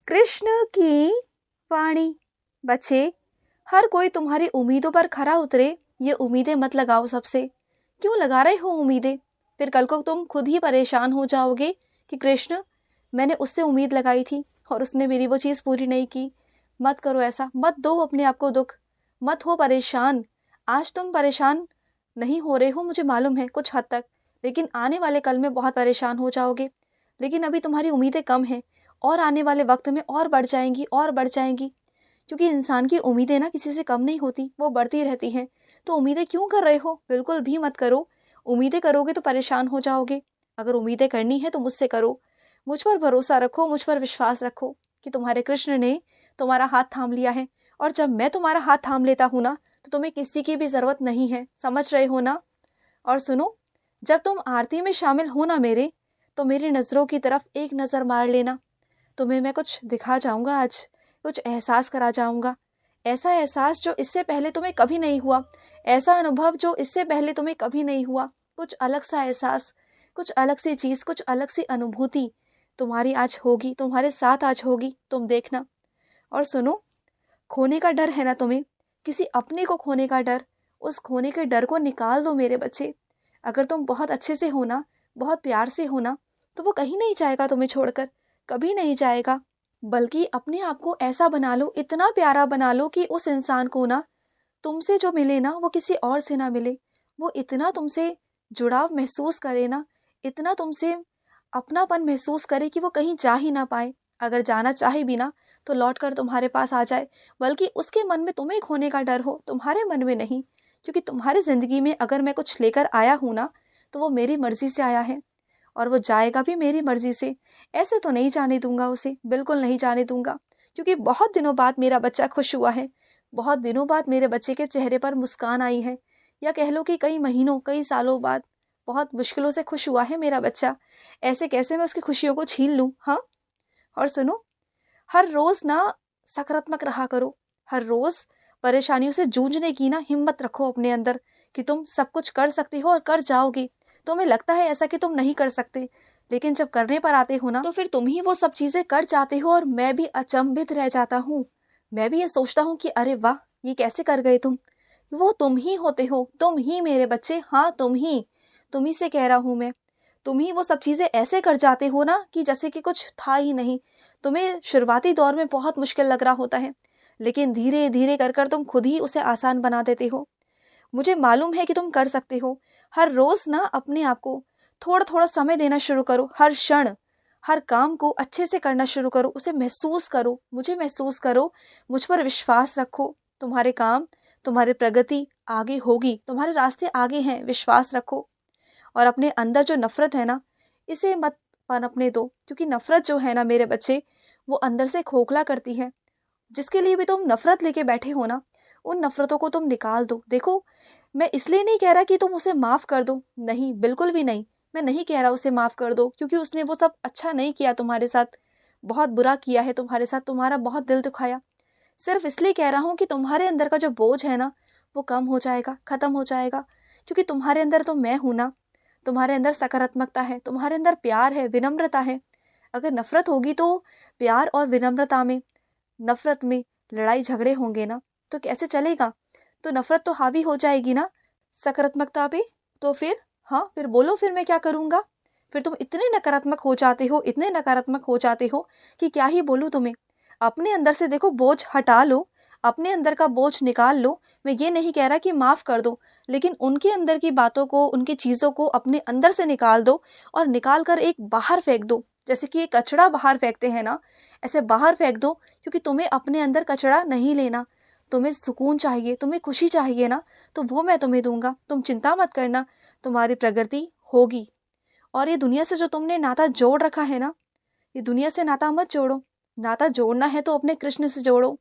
कृष्ण की वाणी। बच्चे, हर कोई तुम्हारी उम्मीदों पर खरा उतरे, ये उम्मीदें मत लगाओ सबसे। क्यों लगा रहे हो उम्मीदें? फिर कल को तुम खुद ही परेशान हो जाओगे कि कृष्ण, मैंने उससे उम्मीद लगाई थी और उसने मेरी वो चीज़ पूरी नहीं की। मत करो ऐसा, मत दो अपने आप को दुख, मत हो परेशान। आज तुम परेशान नहीं हो रहे हो, मुझे मालूम है कुछ हद तक, लेकिन आने वाले कल में बहुत परेशान हो जाओगे। लेकिन अभी तुम्हारी उम्मीदें कम हैं और आने वाले वक्त में और बढ़ जाएंगी और बढ़ जाएंगी, क्योंकि इंसान की उम्मीदें ना किसी से कम नहीं होती, वो बढ़ती रहती हैं। तो उम्मीदें क्यों कर रहे हो? बिल्कुल भी मत करो। उम्मीदें करोगे तो परेशान हो जाओगे। अगर उम्मीदें करनी है तो मुझसे करो। मुझ पर भरोसा रखो, मुझ पर विश्वास रखो कि तुम्हारे कृष्ण ने तुम्हारा हाथ थाम लिया है। और जब मैं तुम्हारा हाथ थाम लेता हूँ ना, तो तुम्हें किसी की भी ज़रूरत नहीं है। समझ रहे हो ना? और सुनो, जब तुम आरती में शामिल हो ना मेरे, तो मेरी नज़रों की तरफ एक नज़र मार लेना। तुम्हें मैं कुछ दिखा जाऊंगा आज, कुछ एहसास करा जाऊंगा। ऐसा एहसास जो इससे पहले तुम्हें कभी नहीं हुआ, ऐसा अनुभव जो इससे पहले तुम्हें कभी नहीं हुआ। कुछ अलग सा एहसास, कुछ अलग सी चीज़, कुछ अलग सी अनुभूति तुम्हारी आज होगी, तुम्हारे साथ आज होगी, तुम देखना। और सुनो, खोने का डर है ना तुम्हें, किसी अपने को खोने का डर, उस खोने के डर को निकाल दो मेरे बच्चे। अगर तुम बहुत अच्छे से हो ना, बहुत प्यार से हो ना, तो वो कहीं नहीं जाएगा तुम्हें छोड़कर, कभी नहीं जाएगा। बल्कि अपने आप को ऐसा बना लो, इतना प्यारा बना लो कि उस इंसान को ना तुमसे जो मिले ना, वो किसी और से ना मिले। वो इतना तुमसे जुड़ाव महसूस करे ना, इतना तुमसे अपनापन महसूस करे कि वो कहीं जा ही ना पाए। अगर जाना चाहे भी ना, तो लौट कर तुम्हारे पास आ जाए। बल्कि उसके मन में तुम्हें खोने का डर हो, तुम्हारे मन में नहीं। क्योंकि तुम्हारी ज़िंदगी में अगर मैं कुछ लेकर आया हूँ ना, तो वो मेरी मर्ज़ी से आया है और वो जाएगा भी मेरी मर्ज़ी से। ऐसे तो नहीं जाने दूंगा उसे, बिल्कुल नहीं जाने दूंगा। क्योंकि बहुत दिनों बाद मेरा बच्चा खुश हुआ है, बहुत दिनों बाद मेरे बच्चे के चेहरे पर मुस्कान आई है, या कह लो कि कई महीनों, कई सालों बाद बहुत मुश्किलों से खुश हुआ है मेरा बच्चा। ऐसे कैसे मैं उसकी खुशियों को छीन लूँ? हाँ। और सुनो, हर रोज़ ना सकारात्मक रहा करो। हर रोज़ परेशानियों से जूझने की ना हिम्मत रखो अपने अंदर कि तुम सब कुछ कर सकती हो और कर जाओगी। तुम्हें लगता है ऐसा कि तुम नहीं कर सकते, लेकिन जब करने पर आते हो ना, तो फिर तुम ही वो सब चीज़ें कर जाते हो और मैं भी अचंभित रह जाता हूँ। मैं भी ये सोचता हूँ कि अरे वाह, ये कैसे कर गए तुम? वो तुम ही होते हो, तुम ही मेरे बच्चे, हाँ तुम ही। तुम ही से कह रहा हूँ मैं। तुम ही वो सब चीज़ें ऐसे कर जाते हो ना कि जैसे कि कुछ था ही नहीं। तुम्हें शुरुआती दौर में बहुत मुश्किल लग रहा होता है, लेकिन धीरे धीरे कर कर तुम खुद ही उसे आसान बना देते हो। मुझे मालूम है कि तुम कर सकते हो। हर रोज़ ना अपने आप को थोड़ा थोड़ा समय देना शुरू करो। हर क्षण, हर काम को अच्छे से करना शुरू करो, उसे महसूस करो, मुझे महसूस करो, मुझ पर विश्वास रखो। तुम्हारे काम, तुम्हारी प्रगति आगे होगी, तुम्हारे रास्ते आगे हैं, विश्वास रखो। और अपने अंदर जो नफ़रत है ना, इसे मत पनपने दो, क्योंकि नफ़रत जो है ना मेरे बच्चे, वो अंदर से खोखला करती है। जिसके लिए भी तुम नफ़रत लेके बैठे हो ना, उन नफ़रतों को तुम निकाल दो। देखो, मैं इसलिए नहीं कह रहा कि तुम उसे माफ़ कर दो, नहीं, बिल्कुल भी नहीं। मैं नहीं कह रहा उसे माफ़ कर दो, क्योंकि उसने वो सब अच्छा नहीं किया तुम्हारे साथ, बहुत बुरा किया है तुम्हारे साथ, तुम्हारा बहुत दिल दुखाया। सिर्फ इसलिए कह रहा हूँ कि तुम्हारे अंदर का जो बोझ है ना, वो कम हो जाएगा, ख़त्म हो जाएगा। क्योंकि तुम्हारे अंदर तो मैं हूँ ना, तुम्हारे अंदर सकारात्मकता है, तुम्हारे अंदर प्यार है, विनम्रता है। अगर नफ़रत होगी तो प्यार और विनम्रता में, नफ़रत में लड़ाई झगड़े होंगे ना, तो कैसे चलेगा? तो नफ़रत तो हावी हो जाएगी ना सकारात्मकता पे। तो फिर, हाँ, फिर बोलो, फिर मैं क्या करूँगा? फिर तुम इतने नकारात्मक हो जाते हो, इतने नकारात्मक हो जाते हो कि क्या ही बोलूँ तुम्हें। अपने अंदर से देखो, बोझ हटा लो, अपने अंदर का बोझ निकाल लो। मैं ये नहीं कह रहा कि माफ़ कर दो, लेकिन उनके अंदर की बातों को, उनकी चीज़ों को अपने अंदर से निकाल दो और निकाल कर एक बाहर फेंक दो। जैसे कि एक कचरा बाहर फेंकते हैं ना, ऐसे बाहर फेंक दो। क्योंकि तुम्हें अपने अंदर कचरा नहीं लेना, तुम्हें सुकून चाहिए, तुम्हें खुशी चाहिए ना, तो वो मैं तुम्हें दूंगा। तुम चिंता मत करना, तुम्हारी प्रगति होगी। और ये दुनिया से जो तुमने नाता जोड़ रखा है ना, ये दुनिया से नाता मत जोड़ो। नाता जोड़ना है तो अपने कृष्ण से जोड़ो,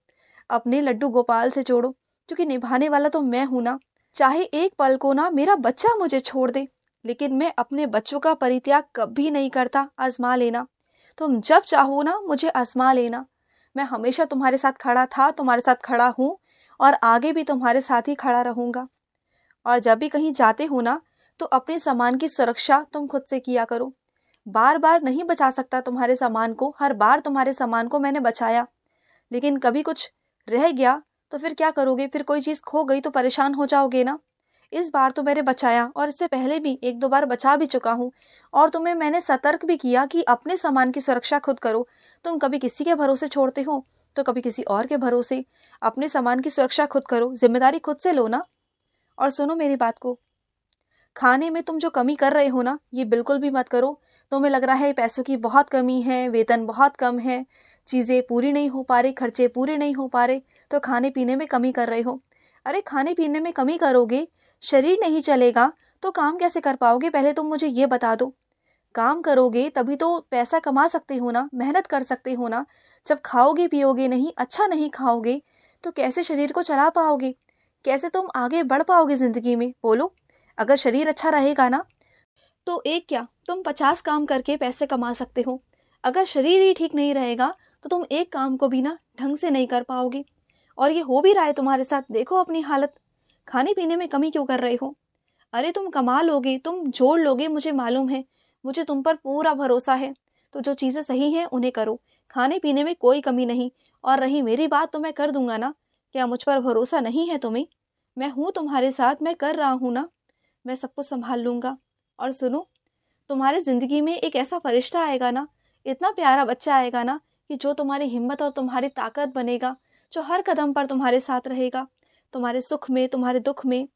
अपने लड्डू गोपाल से जोड़ो, क्योंकि निभाने वाला तो मैं हूं ना। चाहे एक पल को ना मेरा बच्चा मुझे छोड़ दे, लेकिन मैं अपने बच्चों का परित्याग कभी नहीं करता। आजमा लेना, तुम जब चाहो ना मुझे आजमा लेना। मैं हमेशा तुम्हारे साथ खड़ा था, तुम्हारे साथ खड़ा हूँ और आगे भी तुम्हारे साथ ही खड़ा रहूंगा। और जब भी कहीं जाते हो ना, तो अपने सामान की सुरक्षा तुम खुद से किया करो। बार बार नहीं बचा सकता तुम्हारे सामान को, हर बार तुम्हारे सामान को मैंने बचाया, लेकिन कभी कुछ रह गया तो फिर क्या करोगे? फिर कोई चीज़ खो गई तो परेशान हो जाओगे ना। इस बार तो मैंने बचाया और इससे पहले भी एक दो बार बचा भी चुका हूँ, और तुम्हें मैंने सतर्क भी किया कि अपने सामान की सुरक्षा खुद करो। तुम कभी किसी के भरोसे छोड़ते हो तो कभी किसी और के भरोसे। अपने सामान की सुरक्षा खुद करो, जिम्मेदारी खुद से लो ना। और सुनो मेरी बात को, खाने में तुम जो कमी कर रहे हो ना, ये बिल्कुल भी मत करो। तुम्हें लग रहा है पैसों की बहुत कमी है, वेतन बहुत कम है, चीज़ें पूरी नहीं हो पा रही, खर्चे पूरे नहीं हो पा रहे, तो खाने पीने में कमी कर रहे हो। अरे खाने पीने में कमी करोगे, शरीर नहीं चलेगा तो काम कैसे कर पाओगे? पहले तुम मुझे ये बता दो। काम करोगे तभी तो पैसा कमा सकते हो ना, मेहनत कर सकते हो ना। जब खाओगे पियोगे नहीं, अच्छा नहीं खाओगे, तो कैसे शरीर को चला पाओगे? कैसे तुम आगे बढ़ पाओगे ज़िंदगी में? बोलो। अगर शरीर अच्छा रहेगा ना, तो एक क्या तुम 50 काम करके पैसे कमा सकते हो। अगर शरीर ही ठीक नहीं रहेगा तो तुम एक काम को भी ना ढंग से नहीं कर पाओगे। और ये हो भी रहा है तुम्हारे साथ, देखो अपनी हालत। खाने पीने में कमी क्यों कर रहे हो? अरे तुम कमा लोगे, तुम जोड़ लोगे, मुझे मालूम है, मुझे तुम पर पूरा भरोसा है। तो जो चीज़ें सही हैं उन्हें करो, खाने पीने में कोई कमी नहीं। और रही मेरी बात तो मैं कर दूंगा ना। क्या मुझ पर भरोसा नहीं है तुम्हें? मैं हूँ तुम्हारे साथ, मैं कर रहा हूँ ना, मैं सब कुछ संभाल लूँगा। और सुनो, तुम्हारी ज़िंदगी में एक ऐसा फरिश्ता आएगा ना, इतना प्यारा बच्चा आएगा ना, कि जो तुम्हारी हिम्मत और तुम्हारी ताकत बनेगा, जो हर कदम पर तुम्हारे साथ रहेगा, तुम्हारे सुख में, तुम्हारे दुख में।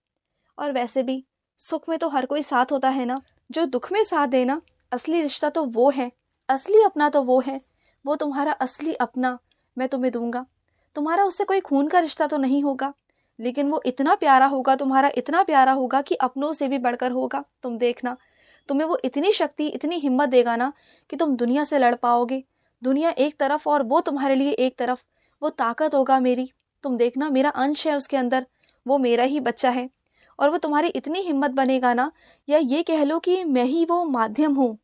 और वैसे भी सुख में तो हर कोई साथ होता है ना, जो दुख में साथ देना, असली रिश्ता तो वो है, असली अपना तो वो है। वो तुम्हारा असली अपना मैं तुम्हें दूंगा। तुम्हारा उससे कोई खून का रिश्ता तो नहीं होगा, लेकिन वो इतना प्यारा होगा, तुम्हारा इतना प्यारा होगा कि अपनों से भी बढ़कर होगा। तुम देखना, तुम्हें वो इतनी शक्ति, इतनी हिम्मत देगा ना कि तुम दुनिया से लड़ पाओगे। दुनिया एक तरफ और वो तुम्हारे लिए एक तरफ। वो ताकत होगा मेरी, तुम देखना, मेरा अंश है उसके अंदर, वो मेरा ही बच्चा है। और वो तुम्हारी इतनी हिम्मत बनेगा ना, या ये कह लो कि मैं ही वो माध्यम हूँ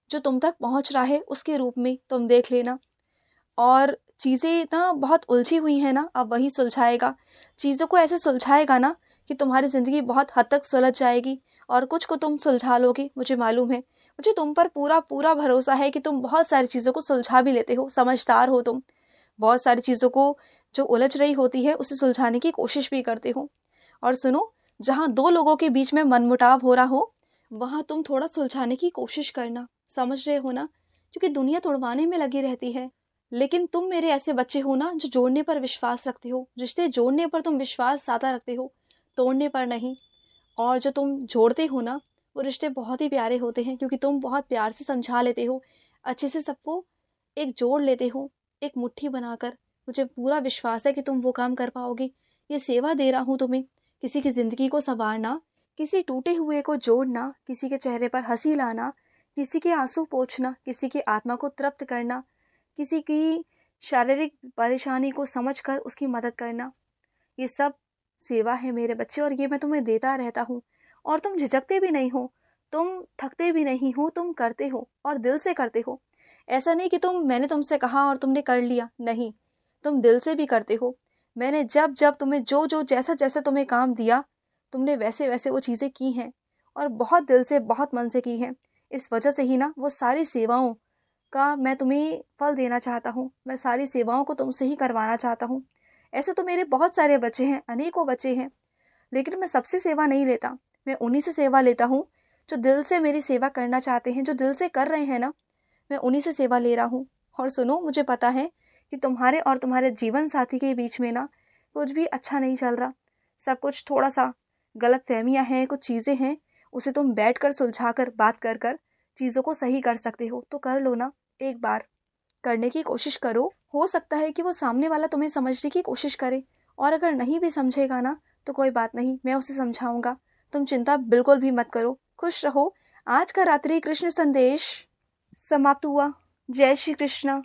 जो तुम तक पहुँच रहा है, उसके रूप में तुम देख लेना। और चीज़ें ना बहुत उलझी हुई हैं ना, अब वही सुलझाएगा। चीज़ों को ऐसे सुलझाएगा ना कि तुम्हारी ज़िंदगी बहुत हद तक सुलझ जाएगी, और कुछ को तुम सुलझा लोगे, मुझे मालूम है। मुझे तुम पर पूरा पूरा भरोसा है कि तुम बहुत सारी चीज़ों को सुलझा भी लेते हो, समझदार हो तुम। बहुत सारी चीज़ों को जो उलझ रही होती है उसे सुलझाने की कोशिश भी करते हो। और सुनो, जहाँ दो लोगों के बीच में मनमुटाव हो रहा हो, वहाँ तुम थोड़ा सुलझाने की कोशिश करना, समझ रहे हो ना? क्योंकि दुनिया तोड़वाने में लगी रहती है, लेकिन तुम मेरे ऐसे बच्चे हो ना जो जोड़ने पर विश्वास रखते हो। रिश्ते जोड़ने पर तुम विश्वास ज़्यादा रखते हो, तोड़ने पर नहीं। और जो तुम जोड़ते हो ना, वो रिश्ते बहुत ही प्यारे होते हैं, क्योंकि तुम बहुत प्यार से समझा लेते हो, अच्छे से सबको एक जोड़ लेते हो, एक मुट्ठी बनाकर। मुझे पूरा विश्वास है कि तुम वो काम कर पाओगे। ये सेवा दे रहा हूँ तुम्हें, किसी की ज़िंदगी को संवारना, किसी टूटे हुए को जोड़ना, किसी के चेहरे पर हंसी लाना, किसी के आंसू पोंछना, किसी की आत्मा को तृप्त करना, किसी की शारीरिक परेशानी को समझकर उसकी मदद करना। ये सब सेवा है मेरे बच्चे, और ये मैं तुम्हें देता रहता हूँ। और तुम झिझकते भी नहीं हो, तुम थकते भी नहीं हो, तुम करते हो और दिल से करते हो। ऐसा नहीं कि मैंने तुमसे कहा और तुमने कर लिया, नहीं, तुम दिल से भी करते हो। मैंने जब जब तुम्हें जो जो जैसा जैसा तुम्हें काम दिया, तुमने वैसे वैसे वो चीज़ें की हैं, और बहुत दिल से, बहुत मन से की हैं। इस वजह से ही ना वो सारी सेवाओं का मैं तुम्हें फल देना चाहता हूँ। मैं सारी सेवाओं को तुमसे ही करवाना चाहता हूँ। ऐसे तो मेरे बहुत सारे बच्चे हैं, अनेकों बच्चे हैं, लेकिन मैं सबसे सेवा नहीं लेता। मैं उन्हीं से सेवा लेता हूँ जो दिल से मेरी सेवा करना चाहते हैं, जो दिल से कर रहे हैं ना, मैं उन्हीं से सेवा ले रहा हूँ। और सुनो, मुझे पता है कि तुम्हारे और तुम्हारे जीवन साथी के बीच में ना कुछ भी अच्छा नहीं चल रहा। सब कुछ थोड़ा सा गलत फहमियाँ हैं, कुछ चीज़ें हैं, उसे तुम बैठ कर सुलझा कर, बात कर कर चीज़ों को सही कर सकते हो। तो कर लो ना, एक बार करने की कोशिश करो। हो सकता है कि वो सामने वाला तुम्हें समझने की कोशिश करे, और अगर नहीं भी समझेगा ना तो कोई बात नहीं, मैं उसे समझाऊंगा। तुम चिंता बिल्कुल भी मत करो, खुश रहो। आज का रात्रि कृष्ण संदेश समाप्त हुआ। जय श्री कृष्ण।